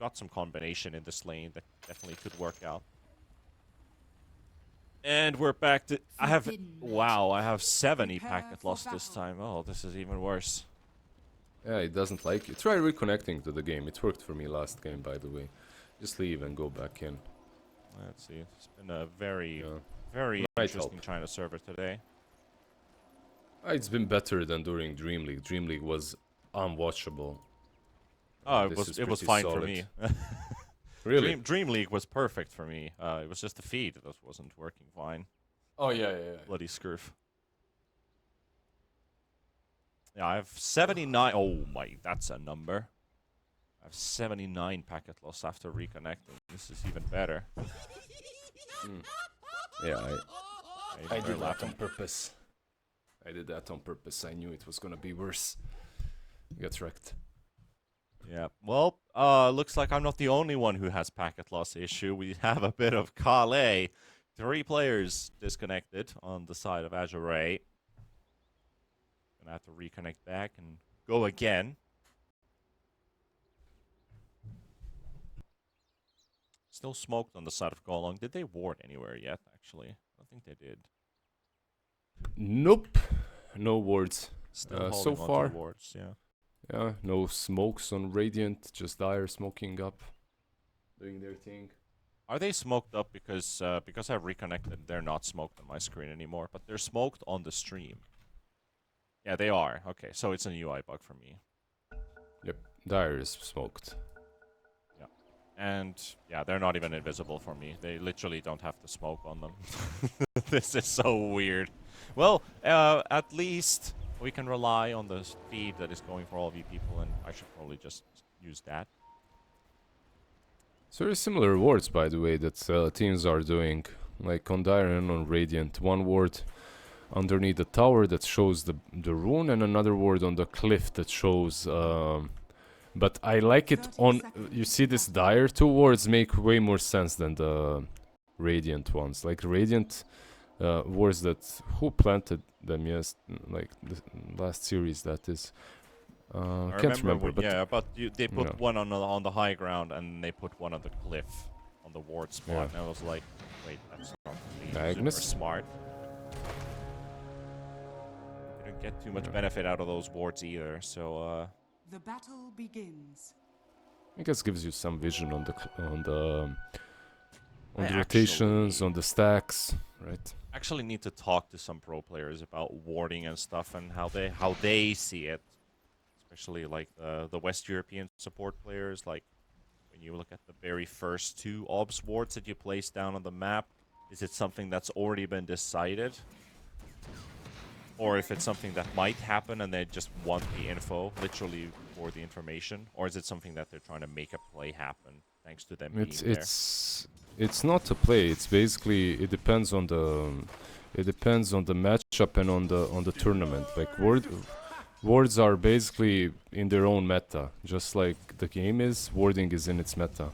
got some combination in this lane that definitely could work out. And we're back to... I have 70 packet loss this time. Oh, this is even worse. Yeah, it doesn't like it. Try reconnecting to the game. It worked for me last game, by the way. Just leave and go back in. Let's see. It's been a very interesting China server today. It's been better than during Dream League. Dream League was unwatchable. Oh, it was fine for me. Really? Dream League was perfect for me. It was just the feed that wasn't working fine. Oh, yeah. Bloody scurf. Yeah, I have 79. Oh my, that's a number. I have 79 packet loss after reconnecting. This is even better. Yeah, I did that on purpose. I did that on purpose. I knew it was gonna be worse. Got wrecked. Yeah, well, looks like I'm not the only one who has packet loss issue. We have a bit of Kale. 3 players disconnected on the side of Azure. Gonna have to reconnect back and go again. Still smoked on the side of Golong. Did they ward anywhere yet, actually? I don't think they did. Nope. No wards. Still so far. Wards, yeah. Yeah, no smokes on Radiant. Just Dire smoking up. Doing their thing. Are they smoked up because I've reconnected? They're not smoked on my screen anymore, but they're smoked on the stream. Yeah, they are. Okay, so it's an UI bug for me. Yep, Dire is smoked. Yeah. And, yeah, they're not even invisible for me. They literally don't have the smoke on them. This is so weird. Well, at least we can rely on the feed that is going for all of you people, and I should probably just use that. So there are similar wards, by the way, that teams are doing. Like on Dire and on Radiant. One ward underneath the tower that shows the rune, and another ward on the cliff that shows... but I like it on... You see this Dire? 2 wards make way more sense than the Radiant ones. Like Radiant wards that... Who planted them? Yes, like the last series, that is. I Can't remember, but... Yeah, but they put one on the high ground, and they put one on the cliff, on the ward spot. Yeah. And I was like, wait, that's not Magnus? super smart. Didn't get too much benefit out of those wards either, so The battle begins. I guess gives you some vision on the rotations, on the stacks, right? actually need to talk to some pro players about warding and stuff and how they see it. Especially like the West European support players, like when you look at the very first 2 obs wards that you place down on the map, is it something that's already been decided? Or if it's something that might happen and they just want the info, literally for the information? Or is it something that they're trying to make a play happen, thanks to them being there? It's not a play, it's basically, it depends on the matchup and on the tournament. Like wards are basically in their own meta, just like the game is. Warding is in its meta.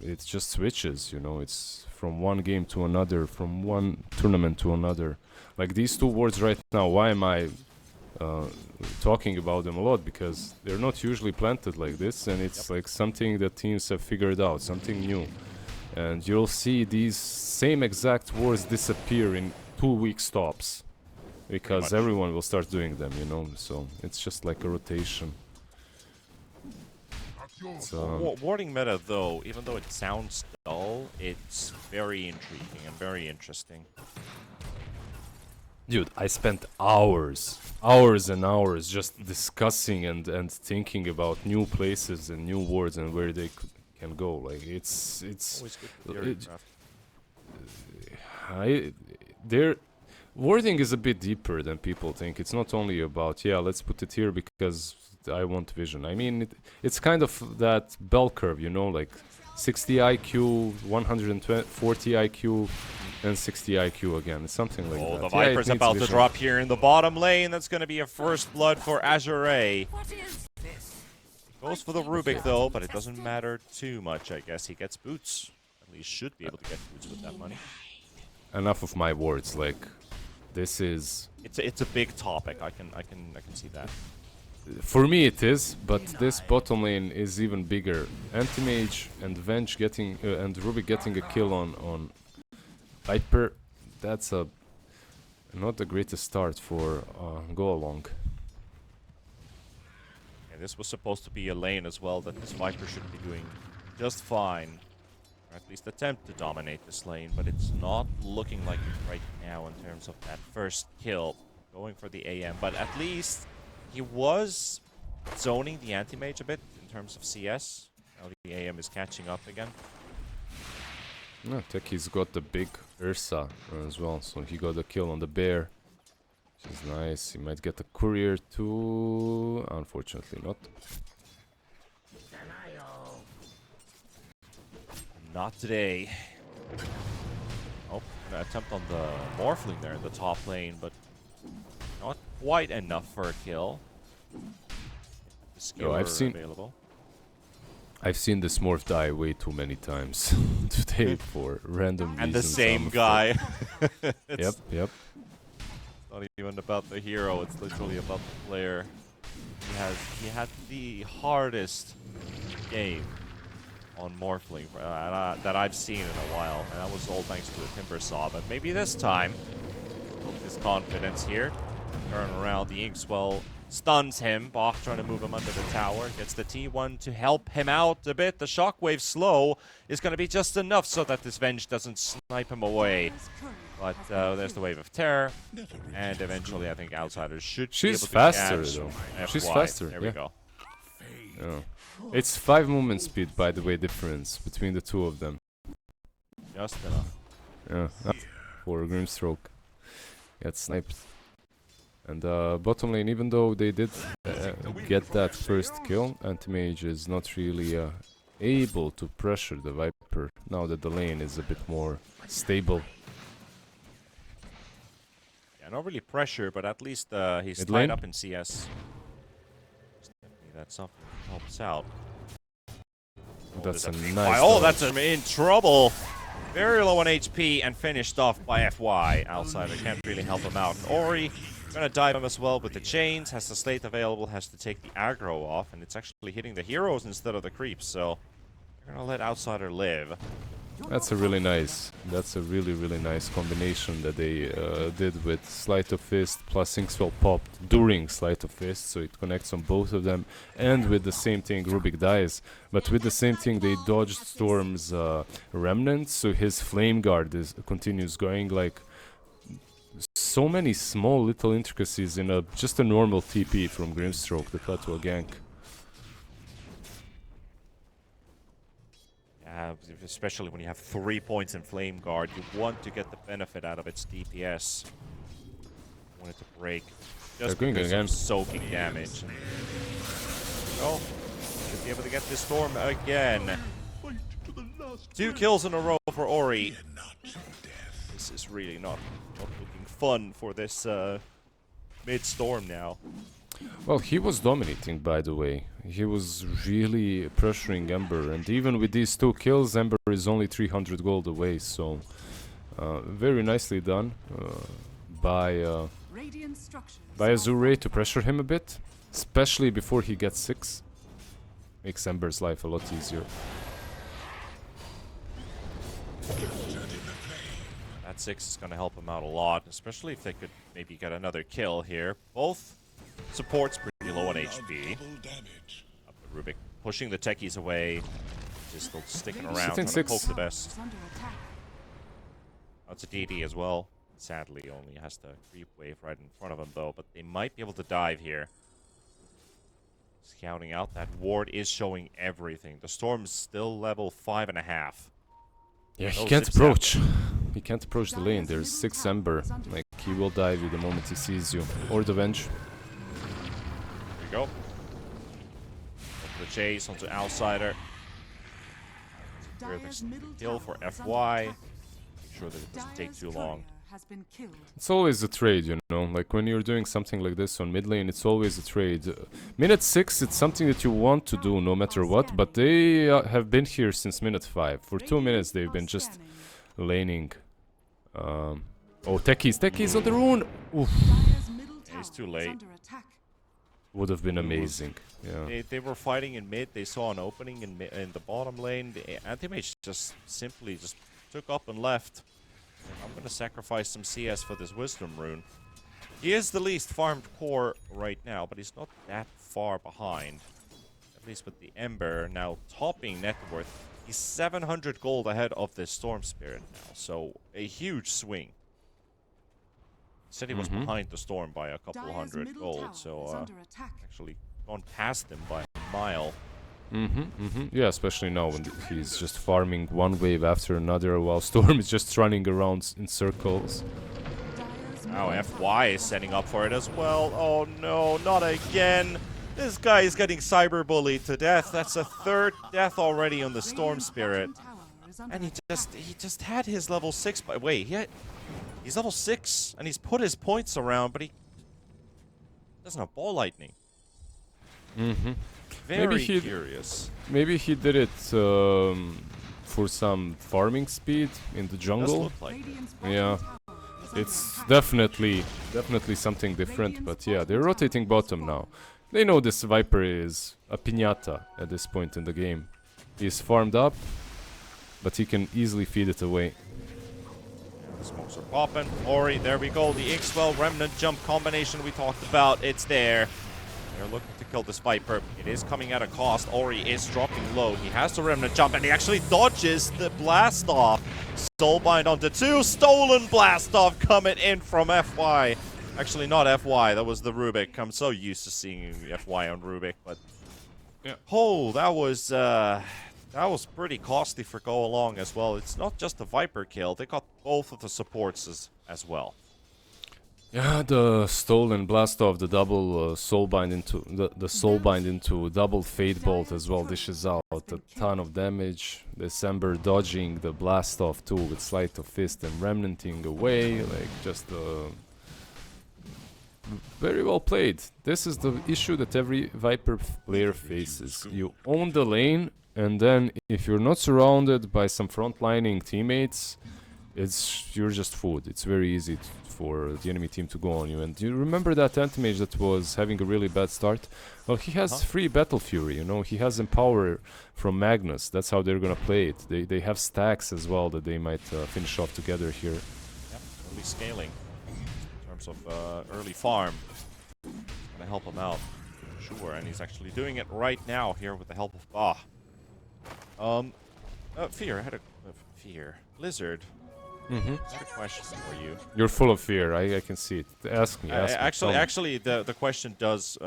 It just switches, you know. It's from one game to another, from one tournament to another. Like these 2 wards right now. Why am I talking about them a lot? Because they're not usually planted like this, and it's like something that teams have figured out, something new. And you'll see these same exact wards disappear in 2-week stops. Because everyone will start doing them, you know, so it's just like a rotation. Warding meta, though, even though it sounds dull, it's very intriguing and very interesting. Dude, I spent hours and hours just discussing and thinking about new places and new wards and where they can go. Like, it's always good theory craft. Wording is a bit deeper than people think. It's not only about, yeah, let's put it here because I want vision. I mean, it's kind of that bell curve, you know, like 60 IQ, 140 IQ, and 60 IQ again. It's something like that. Oh, the Viper's about to drop here in the bottom lane. That's going to be a first blood for Azure. Goes for the Rubik, though, but it doesn't matter too much, I guess. He gets boots. At least should be able to get boots with that money. Enough of my words, like... This is... It's a big topic. I can see that. For me it is, but this bottom lane is even bigger. Anti-Mage and Venge getting and Rubik getting a kill on Viper. That's a not the greatest start for go along. And this was supposed to be a lane as well that this Viper should be doing just fine. Or at least attempt to dominate this lane, but it's not looking like it right now in terms of that first kill. Going for the AM, but at least he was zoning the anti-mage a bit in terms of CS. Now the AM is catching up again. No, Techi's got the big Ursa as well, so he got a kill on the bear. Which is nice. He might get the courier too. Unfortunately not. Not today. Oh, an attempt on the Morphling there in the top lane, but not quite enough for a kill. The skill available. I've seen this morph die way too many times today for random reasons. And the same guy. Yep. Not even about the hero, it's literally about the player. He had the hardest game on Morphling that I've seen in a while, and that was all thanks to a Timber Saw. But maybe this time, with his confidence here, turn around. The Inkswell stuns him. Bach trying to move him under the tower. Gets the T1 to help him out a bit. The Shockwave slow is going to be just enough so that this Venge doesn't snipe him away. But there's the Wave of Terror. And eventually I think Outsiders should be able to faster catch though. FY. She's faster. There we go. Yeah. It's 5 movement speed, by the way, difference between the two of them. Just enough. Yeah. For Grimstroke. Get sniped. And bottom lane, even though they did get that first kill, Anti-Mage is not really able to pressure the Viper now that the lane is a bit more stable. Yeah, not really pressure, but at least he's Mid tied lane? up in CS. That's something that helps out. That's a big nice fight. Oh, dodge. that's him in trouble. Very low on HP and finished off by FY. Outsider can't really help him out. And Ori gonna dive him as well with the chains. Has the slate available. Has to take the aggro off, and it's actually hitting the heroes instead of the creeps. So they're gonna let Outsider live. That's a really really nice combination that they did with Sleight of Fist plus Inkswell popped during Sleight of Fist, so it connects on both of them, and with the same thing Rubik dies, but with the same thing they dodged Storm's Remnant, so his Flame Guard continues going. Like, so many small little intricacies in just a normal TP from Grimstroke that led to a gank. Especially when you have 3 points in Flame Guard, you want to get the benefit out of its DPS. You want it to break just because of soaking damage. Oh, should be able to get this Storm again. 2 kills in a row for Ori. This is really not looking fun for this mid-Storm now. Well, he was dominating, by the way. He was really pressuring Ember, and even with these 2 kills, Ember is only 300 gold away, so very nicely done by Azure to pressure him a bit, especially before he gets 6. Makes Ember's life a lot easier. That 6 is going to help him out a lot, especially if they could maybe get another kill here. Both support's pretty low on HP. Rubik pushing the techies away. Just still sticking around, trying to poke the best. That's a DD as well. Sadly, only has the creep wave right in front of him, though. But they might be able to dive here. Scouting out. That ward is showing everything. The Storm's still level 5.5. Yeah, he can't approach. He can't approach the lane. There's 6 Ember. Like, he will dive you the moment he sees you. Or the Venge. There you go. The chase onto Outsider. Secure the kill for FY. Make sure that it doesn't take too long. It's always a trade, you know, like when you're doing something like this on mid lane, it's always a trade. Minute 6, it's something that you want to do no matter what, but they have been here since minute 5. For 2 minutes they've been just laning. Oh, Techies on the rune! Oof. Yeah, he's too late. would have been amazing. Yeah. They were fighting in mid. They saw an opening in the bottom lane. The anti-mage just simply just took up and left. I'm gonna sacrifice some CS for this Wisdom rune. He is the least farmed core right now, but he's not that far behind. At least with the Ember now topping net worth. He's 700 gold ahead of the Storm Spirit now, so a huge swing. Said he was behind the Storm by a couple Dire's hundred middle gold, tower is so under attack. actually gone past him by a mile. Yeah, especially now when he's just farming one wave after another while Storm is just running around in circles. Dire's Now middle FY is setting up for it as well. Oh no, not again. This guy is getting cyberbullied to death. That's a third death already on the Storm Spirit. And he just had his level 6 by wait, he's level 6 and he's put his points around, but he doesn't have ball lightning. Very curious. Maybe he did it for some farming speed in the Does jungle. look like it. Yeah. It's definitely something different, but yeah, they're rotating bottom now. They know this Viper is a piñata at this point in the game. He's farmed up, but he can easily feed it away. The smokes are popping. Ori, there we go. The Inkswell Remnant jump combination we talked about. It's there. They're looking to kill this Viper. It is coming at a cost. Ori is dropping low. He has the Remnant jump, and he actually dodges the blast off. Soulbind onto 2. Stolen blast off coming in from FY. Actually, not FY. That was the Rubik. I'm so used to seeing FY on Rubik, but yeah. Oh, that was pretty costly for Go Along as well. It's not just the Viper kill. They got both of the supports as well. Yeah, the stolen blast off, the double soulbind into the soulbind into double fate bolt as well dishes out a ton of damage. December dodging the blast off too with sleight of fist and remnanting away, like just very well played. This is the issue that every Viper player faces. You own the lane, and then if you're not surrounded by some frontlining teammates, you're just food. It's very easy for the enemy team to go on you. And do you remember that anti-mage that was having a really bad start? Well, he has free Battle Fury, you know. He has Empower from Magnus. That's how they're gonna play it. They have stacks as well that they might finish off together here. Yep, early scaling in terms of early farm. Gonna help him out, sure. And he's actually doing it right now here with the help of Fear. I had a Fear. Lizard. I had a question for you. You're full of fear. I can see it. Ask me. Actually, the question does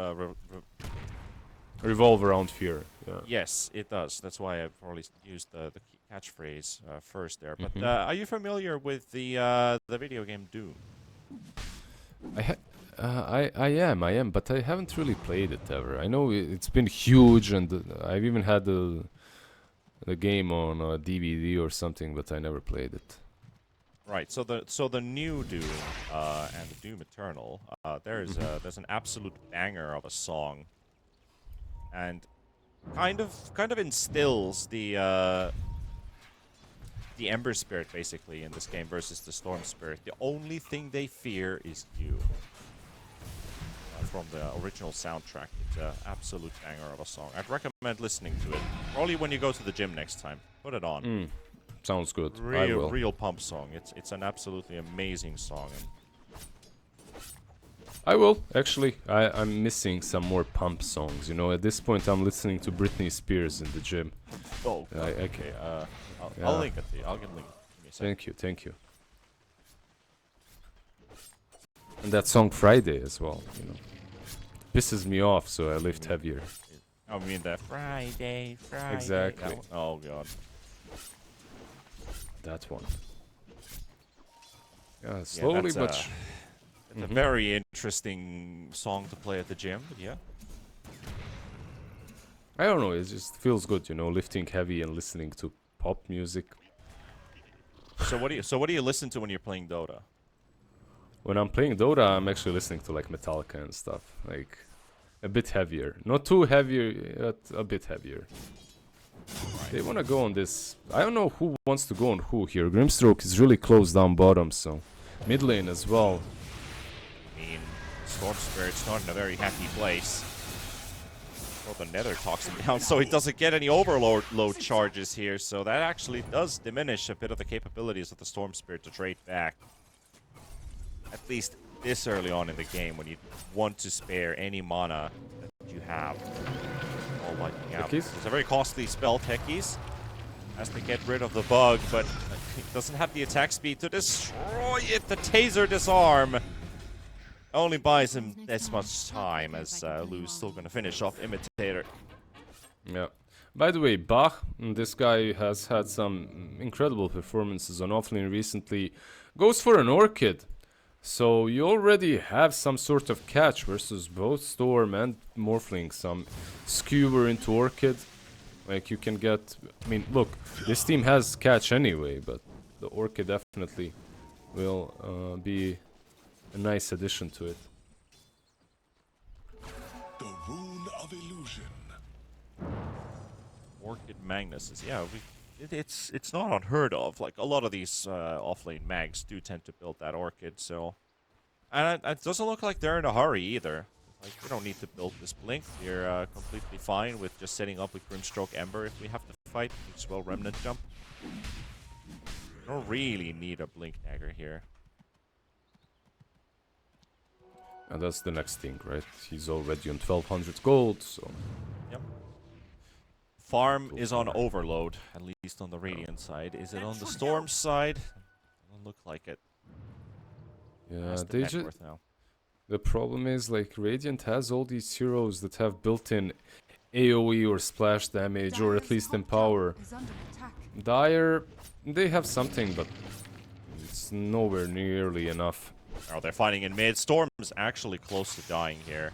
revolve around fear. Yeah. yes, it does. That's why I probably used the catchphrase first there. But are you familiar with the video game Doom? I am, but I haven't really played it ever. I know it's been huge, and I've even had the game on DVD or something, but I never played it. Right. So the new Doom and the Doom Eternal, there's an absolute banger of a song, and kind of instills the Ember Spirit basically in this game versus the Storm Spirit. The only thing they fear is you. From the original soundtrack, it's an absolute banger of a song. I'd recommend listening to it. Probably when you go to the gym next time. Put it on. Sounds good. I will. Real pump song. It's an absolutely amazing song. I will. Actually, I'm missing some more pump songs. You know, at this point, I'm listening to Britney Spears in the gym. Oh, okay. I'll link it to you. I'll get a link. Give me a second. Thank you. And that song Friday as well. You know, pisses me off, so I lift heavier. I mean the Friday. Exactly. Oh god. That one. Yeah, slowly but. It's a very interesting song to play at the gym. But yeah. I don't know. It just feels good, you know, lifting heavy and listening to pop music. So what do you listen to when you're playing Dota? When I'm playing Dota, I'm actually listening to like Metallica and stuff, like a bit heavier. Not too heavy, but a bit heavier. Right. They want to go on this. I don't know who wants to go on who here. Grimstroke is really close down bottom, so mid lane as well. I mean, Storm Spirit's not in a very happy place. Well, the Nether talks him down, so he doesn't get any overload charges here. So that actually does diminish a bit of the capabilities of the Storm Spirit to trade back. At least this early on in the game, when you want to spare any mana that you have. All lightning out. Techies? It's a very costly spell, Techies. Has to get rid of the bug, but he doesn't have the attack speed to destroy it. The Taser Disarm only buys him this much time, as Lou's still going to finish off Imitator. Yeah. By the way, Bach, this guy has had some incredible performances on offlane recently. Goes for an Orchid. So you already have some sort of catch versus both Storm and Morphling. Some skewer into Orchid. Like you can get... I mean, look, this team has catch anyway, but the Orchid definitely will be a nice addition to it. The rune of illusion. Orchid Magnus is, yeah, it's not unheard of. Like, a lot of these offlane mags do tend to build that Orchid, so... And it doesn't look like they're in a hurry either. Like, we don't need to build this Blink. We're completely fine with just setting up with Grimstroke Ember if we have to fight. As well, Remnant Jump. We don't really need a Blink Dagger here. And that's the next thing, right? He's already on 1200 gold, so... Yep. Farm is on overload, at least on the Radiant side. Is it on the Storm side? Doesn't look like it. Yeah, That's the they net just... worth now. The problem is, like, Radiant has all these heroes that have built-in AoE or splash damage, or at least Empower. Dire, they have something, but it's nowhere nearly enough. Oh, they're fighting in mid. Storm's actually close to dying here.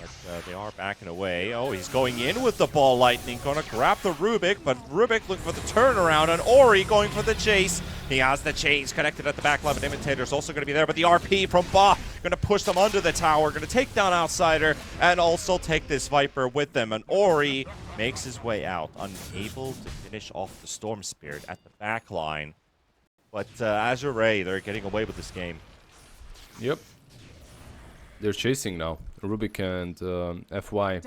But they are backing away. Oh, he's going in with the Ball Lightning. Gonna grab the Rubik, but Rubik looking for the turnaround, and Ori going for the chase. He has the chase connected at the back line, but Imitator's also going to be there. But the RP from Ba going to push them under the tower, going to take down Outsider, and also take this Viper with them. And Ori makes his way out, unable to finish off the Storm Spirit at the back line. But Azure, they're getting away with this game. Yep. They're chasing now. Rubik and FY.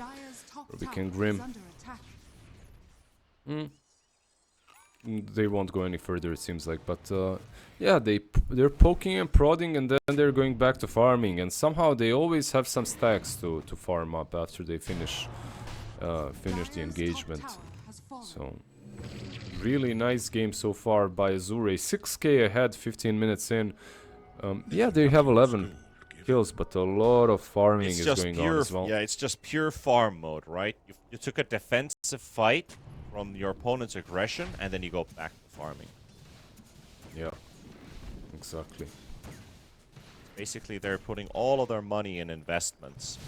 Rubik and Grim. They won't go any further, it seems like. But yeah, they're poking and prodding, and then they're going back to farming. And somehow they always have some stacks to farm up after they finish the engagement. So really nice game so far by Azure. 6k ahead, 15 minutes in. Yeah, they have 11 kills, but a lot of farming is going on as well. Yeah, it's just pure farm mode, right? You took a defensive fight from your opponent's aggression, and then you go back to farming. Yeah, exactly. Basically, they're putting all of their money in investments.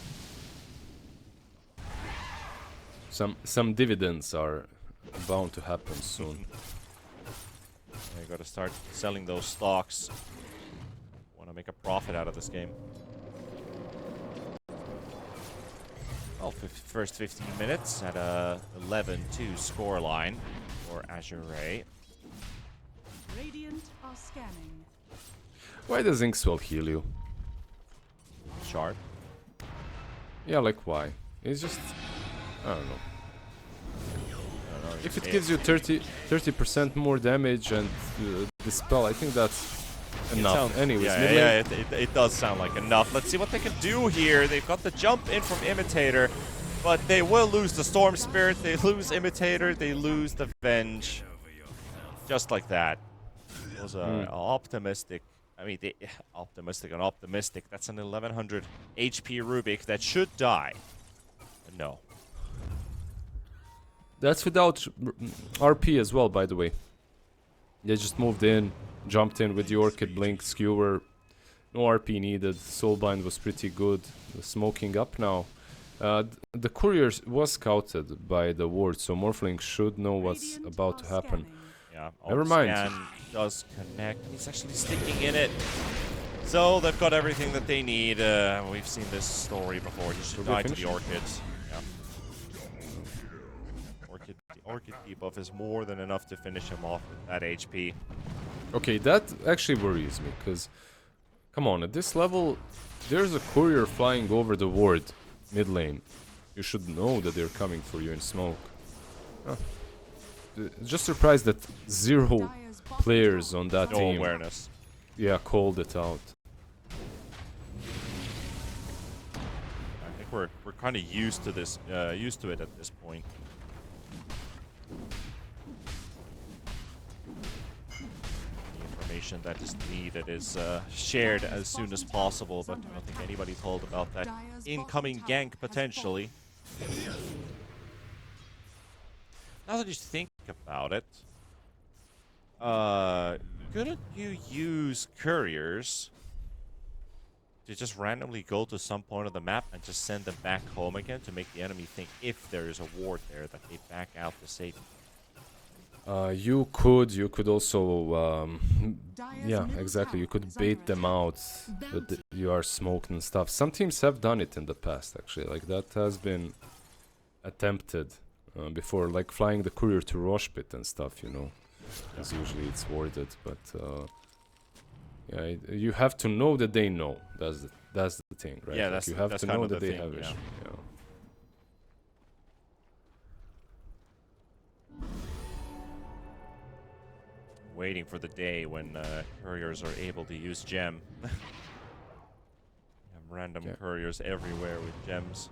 Some dividends are bound to happen soon. You gotta start selling those stocks. Want to make a profit out of this game. Well, first 15 minutes at a 11-2 scoreline for Azure. Radiant are scanning. Why does Inkswell heal you? Shard. Yeah, like why? It's just... I don't know. If it gives you 30% more damage and the spell, I think that's enough. Anyways, yeah, it does sound like enough. Let's see what they can do here. They've got the jump in from Imitator, but they will lose the Storm Spirit. They lose Imitator. They lose the Venge. Just like that. It was optimistic. I mean, optimistic and optimistic. That's an 1100 HP Rubik that should die. But no. That's without RP as well, by the way. They just moved in, jumped in with the Orchid Blink, Skewer. No RP needed. Soulbind was pretty good. Smoking up now. The courier was scouted by the ward, so Morphling should know what's about to happen. Yeah, never mind. Scan does connect. He's actually sticking in it. So they've got everything that they need. We've seen this story before. He should die to the Orchids. Yeah. The Orchid debuff is more than enough to finish him off with that HP. Okay, that actually worries me, because, come on, at this level, there's a courier flying over the ward, mid lane. You should know that they're coming for you in smoke. Huh. Just surprised that 0 players on that No team, awareness. yeah, called it out. I think we're kind of used to this, used to it at this point. The information that is needed is shared as soon as possible, but I don't think anybody told about that incoming gank potentially. Now that you think about it, couldn't you use couriers to just randomly go to some point of the map and just send them back home again to make the enemy think if there is a ward there that they back out to safety? You could also, yeah, exactly. You could bait them out that you are smoked and stuff. Some teams have done it in the past, actually. Like that has been attempted before, like flying the courier to Rosh Pit and stuff. You know, as usually it's worded, but yeah, you have to know that they know. That's the thing, right? Yeah, like you have that's to kind know of that the they thing, have yeah. vision. Yeah. Waiting for the day when couriers are able to use gem. Have random Yeah. couriers everywhere with gems.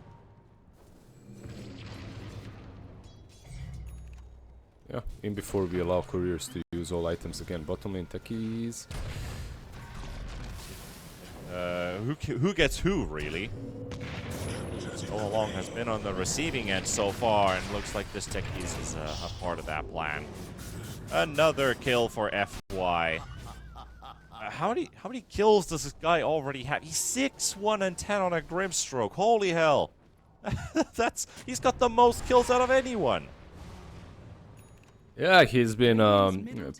Yeah, in before we allow couriers to use all items again. Bottom lane techies. Who gets who, really? Go Along has been on the receiving end so far, and looks like this techies is a part of that plan. Another kill for FY. How many kills does this guy already have? He's 6, 1, and 10 on a Grimstroke. Holy hell! He's got the most kills out of anyone. Yeah, he's been a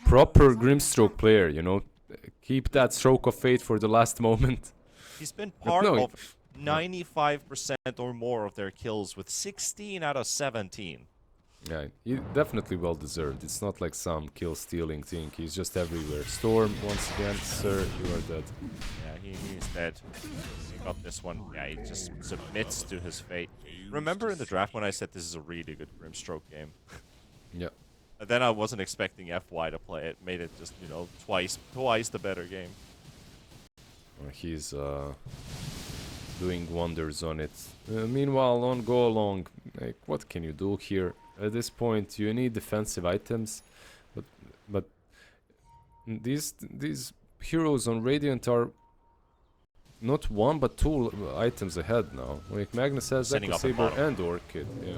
proper Grimstroke player, you know. Keep that stroke of fate for the last moment. He's been part no, of 95% or more of their kills with 16 out of 17. Yeah, he definitely well deserved. It's not like some kill stealing thing. He's just everywhere. Storm, once again, sir, you are dead. Yeah, he's dead. He got this one. Yeah, he just submits to his fate. Remember in the draft when I said this is a really good Grimstroke game? Yeah. And then I wasn't expecting FY to play it. Made it just, you know, twice the better game. He's doing wonders on it. Meanwhile, on Go Along, like, what can you do here? At this point, you need defensive items, but these heroes on Radiant are not 1 but 2 items ahead now. Like Magnus has Setting Echo up at Saber bottom. and Orchid. Yeah.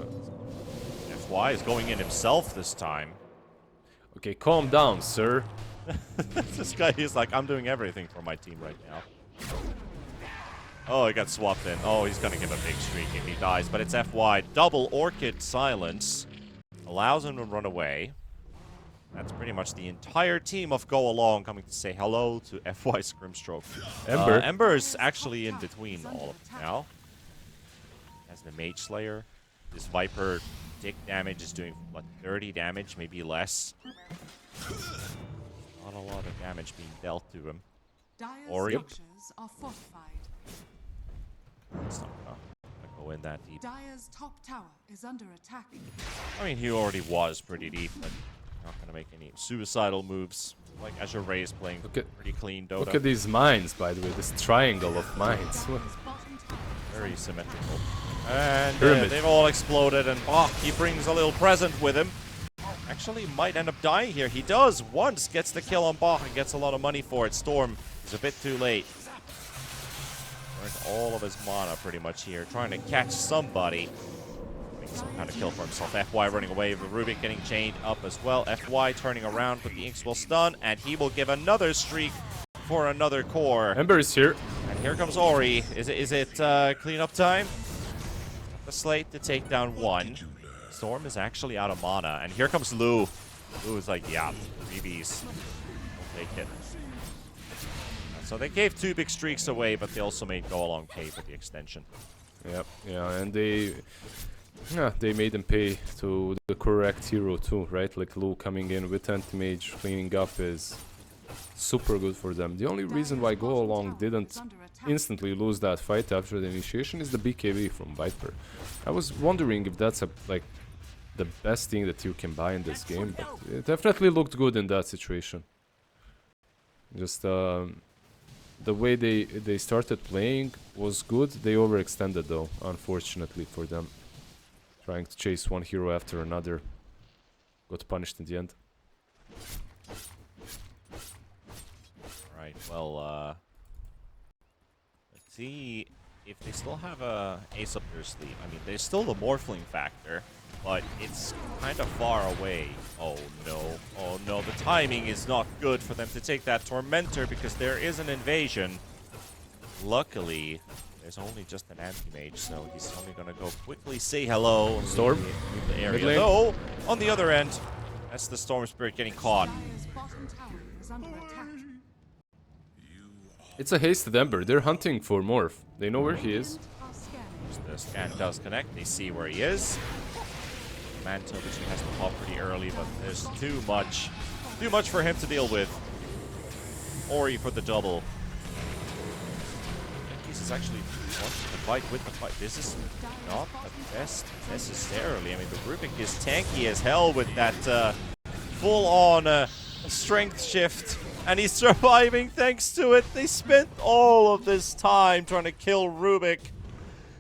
FY is going in himself this time. Okay, calm down, sir. This guy is like, I'm doing everything for my team right now. Oh, he got swapped in. Oh, he's gonna give a big streak if he dies, but it's FY. Double Orchid silence. Allows him to run away. That's pretty much the entire team of Go Along coming to say hello to FY's Grimstroke. Ember. Ember's actually in between all of them now. As the Mage Slayer. This Viper tick damage is doing, what, 30 damage, maybe less. Not a lot of damage being dealt to him. Dire's Ori. structures are fortified. It's not gonna go in that deep. Dire's top tower is under attack. I mean, he already was pretty deep, but not gonna make any suicidal moves. Like Azure is playing Look at- pretty clean Dota. Look at these mines, by the way. This triangle of mines. Dire's bottom tower is Very symmetrical. And Pyramid. they've all exploded, and Bach, he brings a little present with him. Actually, might end up dying here. He does once, gets the kill on Bach, and gets a lot of money for it. Storm is a bit too late. Burned all of his mana pretty much here, trying to catch somebody. Make some kind of kill for himself. FY running away, the Rubik getting chained up as well. FY turning around, but the Inks will stun, and he will give another streak for another core. Ember is here. And here comes Ori. Is it cleanup time? The slate to take down one. Storm is actually out of mana, and here comes Lu. Lu is like, yeah, 3Bs. We'll take it. So they gave 2 big streaks away, but they also made Go Along pay for the extension. Yep, yeah, and they made him pay to the correct hero too, right? Like Lu coming in with anti-mage, cleaning up his super good for them. The only reason why Go Along didn't instantly lose that fight after the initiation is the BKB from Viper. I was wondering if that's like the best thing that you can buy in this game, but it definitely looked good in that situation. Just the way they started playing was good. They overextended though, unfortunately for them. Trying to chase one hero after another. Got punished in the end. Right, well, let's see if they still have a ace up their sleeve. I mean, there's still the Morphling factor, but it's kind of far away. Oh no, the timing is not good for them to take that Tormentor because there is an invasion. Luckily, there's only just an anti-mage, so he's only gonna go quickly say hello and Storm. leave the area. Mid lane. Though, on the other end, that's the Storm Spirit getting caught. Dire's bottom tower is under attack. It's a hasted Ember. They're hunting for Morph. They know where he is. Are scanning. The scan does connect. They see where he is. Manta, which he has to pop pretty early, but there's too much for him to deal with. Ori for the double. Yankees is actually wanting to fight with the fight. This is not the best necessarily. I mean, the Rubik is tanky as hell with that full-on strength shift. And he's surviving thanks to it. They spent all of this time trying to kill Rubik.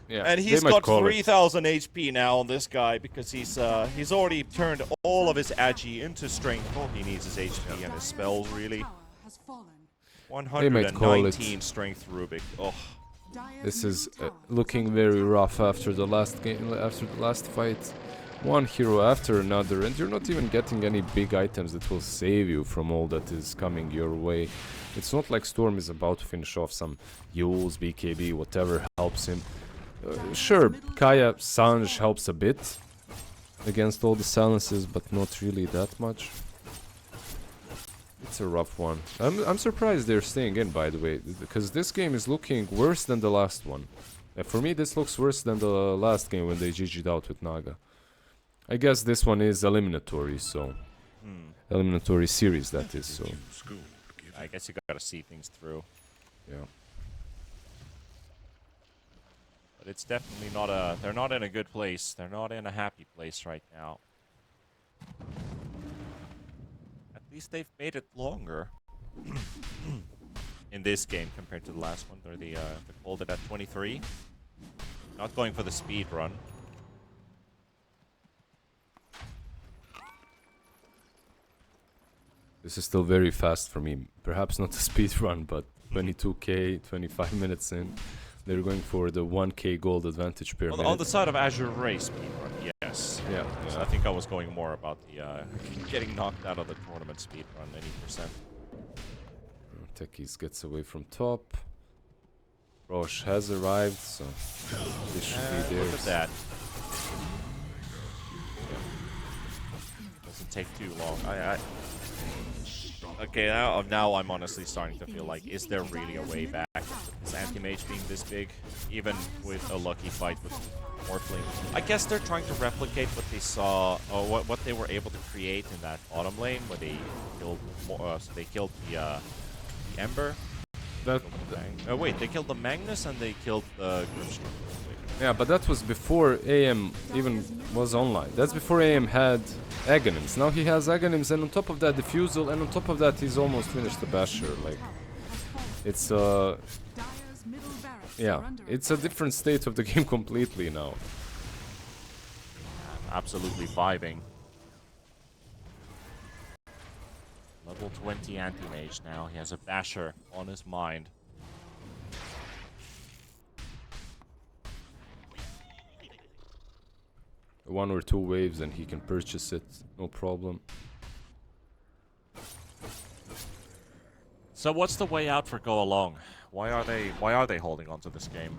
Yeah, And he's got 3,000 HP now on this guy because he's already turned all of his agi into strength. All he needs is HP and his spells, really. Tower has fallen. might call it. 119 strength Rubik. Oh, Dire's This is middle tower looking very rough after the last game, after the last fight. One hero after another, and you're not even getting any big items that will save you from all that is coming your way. It's not like Storm is about to finish off some Yules, BKB, whatever helps him. Sure, Kaya Sanj helps a bit against all the silences, but not really that much. It's a rough one. I'm surprised they're staying in, by the way, because this game is looking worse than the last one. For me, this looks worse than the last game when they GG'd out with Naga. I guess this one is eliminatory, so... Eliminatory series, that is, so... I guess you gotta see things through. Yeah. But it's definitely not a... They're not in a good place. They're not in a happy place right now. At least they've made it longer. In this game compared to the last one. They called it at 23. Not going for the speed run. This is still very fast for me. Perhaps not a speed run, but 22k, 25 minutes in. They're going for the 1k gold advantage per minute. On the side of Azure Ray speed run, yes. Yeah, So I think I was going more about the getting knocked out of the tournament speed run, 80%. Techies gets away from top. Roche has arrived, so this should be Look at theirs. that. Doesn't take too long. Okay, now I'm honestly starting to feel like, is there really a way back? Is anti-mage being this big? Even with a lucky fight with Morphling. I guess they're trying to replicate what they saw, or what they were able to create in that bottom lane, where they killed, so they killed the Ember. That, Wait, they killed the Magnus and they killed the Grimstone. yeah, but that was before AM even was online. That's before AM had Aghanims. Now he has Aghanims, and on top of that Diffusal, and on top of that he's almost finished the Basher. Like, it's Dire's middle barracks yeah, are under it's a different state of the game completely now. Absolutely vibing. Level 20 anti-mage now. He has a Basher on his mind. One or two waves and he can purchase it, no problem. So what's the way out for Go Along? Why are they holding on to this game?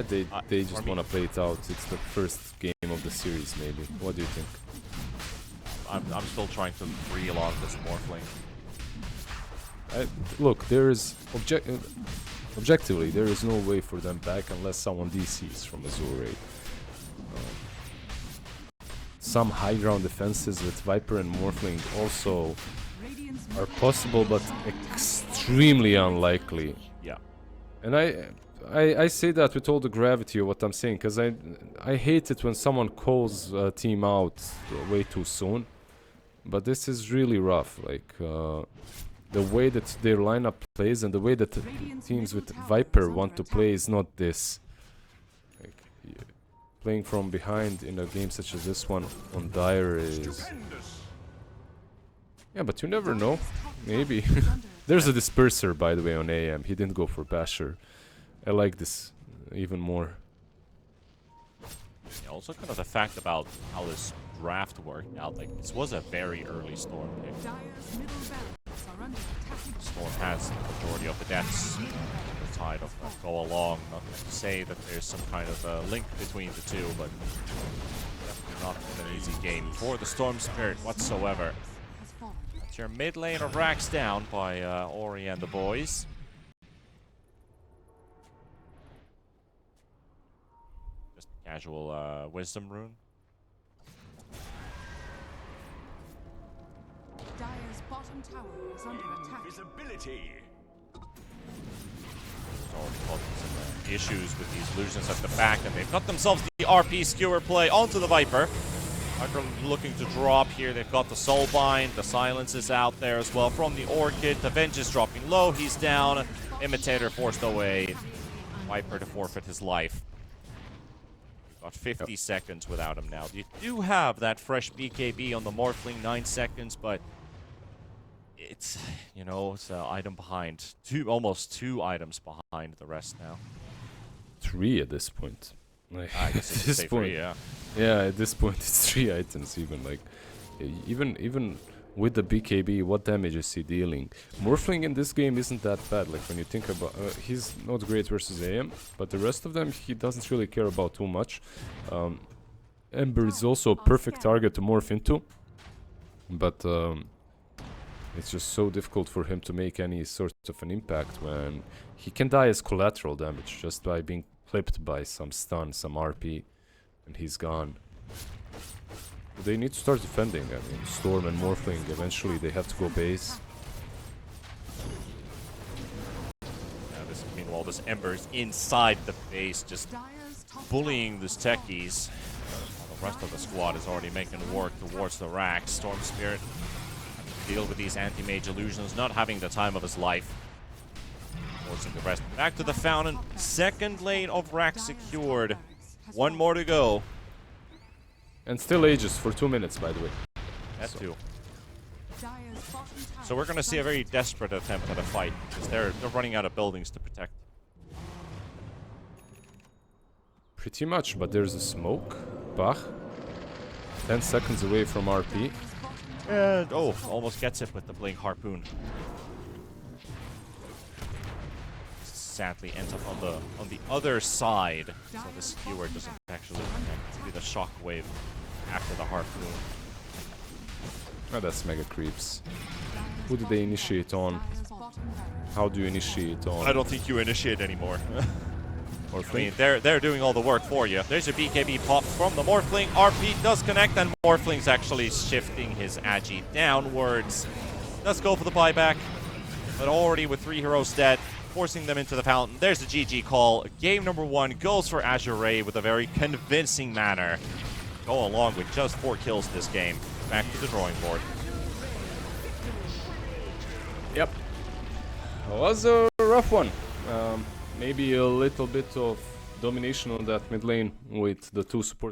They just want to play it out. It's the first game of the series, maybe. What do you think? I'm still trying to reel on this Morphling. Look, there is objectively there is no way for them back unless someone DCs from Azure. Some high ground defenses with Viper and Morphling also Radiant's are possible, but extremely unlikely. Yeah. And I say that with all the gravity of what I'm saying, because I hate it when someone calls a team out way too soon. But this is really rough, like the way that their lineup plays and the way that teams with Viper want to play is not this. Like, playing from behind in a game such as this one on Dire is... Yeah, but you never know. Maybe. There's a disperser, by the way, on AM. He didn't go for Basher. I like this even more. Yeah, also kind of the fact about how this draft worked out. Like, this was a very early Storm pick. Dire's middle barracks are under attack. Storm has the majority of the deaths. The tide of go along. Not to say that there's some kind of link between the two, but definitely not an easy game for the Storm Spirit whatsoever. Has fallen. That's your mid lane of racks down by Ori and the boys. Just a casual wisdom rune. Dire's bottom tower is under attack. Visibility. Already causing some issues with these illusions at the back, and they've got themselves the RP skewer play onto the Viper. Viper looking to drop here. They've got the Soulbind. The Silence is out there as well from the Orchid. The Venge is dropping low. He's down. Imitator forced away. Viper to forfeit his life. We've got 50 seconds without him now. You do have that fresh BKB on the Morphling, 9 seconds, but it's, you know, it's an item behind. Almost 2 items behind the rest now. 3 at this point. Like, I guess at it's this say point, 3, yeah. yeah, at this point it's 3 items even. Like, even with the BKB, what damage is he dealing? Morphling in this game isn't that bad. Like, when you think about, he's not great versus AM, but the rest of them he doesn't really care about too much. Ember is also a perfect target to morph into, but it's just so difficult for him to make any sort of an impact when he can die as collateral damage just by being clipped by some stun, some RP, and he's gone. They need to start defending. I mean, Storm and Morphling, eventually they have to go base. Meanwhile, this Ember's inside the base, just Dire's top bullying these techies. While the rest of the squad is already making work towards the racks. Storm Spirit having to deal with these anti-mage illusions, not having the time of his life. Forcing the rest back to the fountain. Second lane of rack secured. 1 more to go. And still ages for 2 minutes, by the way. That too. Dire's bottom tower So we're going to see a very desperate attempt at a fight, because they're running out of buildings to protect. Pretty much, but there's a smoke. Bach. 10 seconds away from RP. And, oh, almost gets it with the Blink Harpoon. Sadly ends up on the other side, so the skewer doesn't actually connect. Maybe the shockwave after the harpoon. Oh, that's mega creeps. Who did they initiate on? Dire's bottom barracks. How do you initiate on? I don't think you initiate anymore. Or I mean, they're doing all the work for you. There's a BKB pop from the Morphling. RP does connect, and Morphling's actually shifting his Agi downwards. Does go for the buyback, but already with 3 heroes dead, forcing them into the fountain. There's the GG call. Game number 1 goes for Azure with a very convincing manner. Go along with just 4 kills this game. Back to the drawing board. Yep. It was a rough one. Maybe a little bit of domination on that mid lane with the 2 support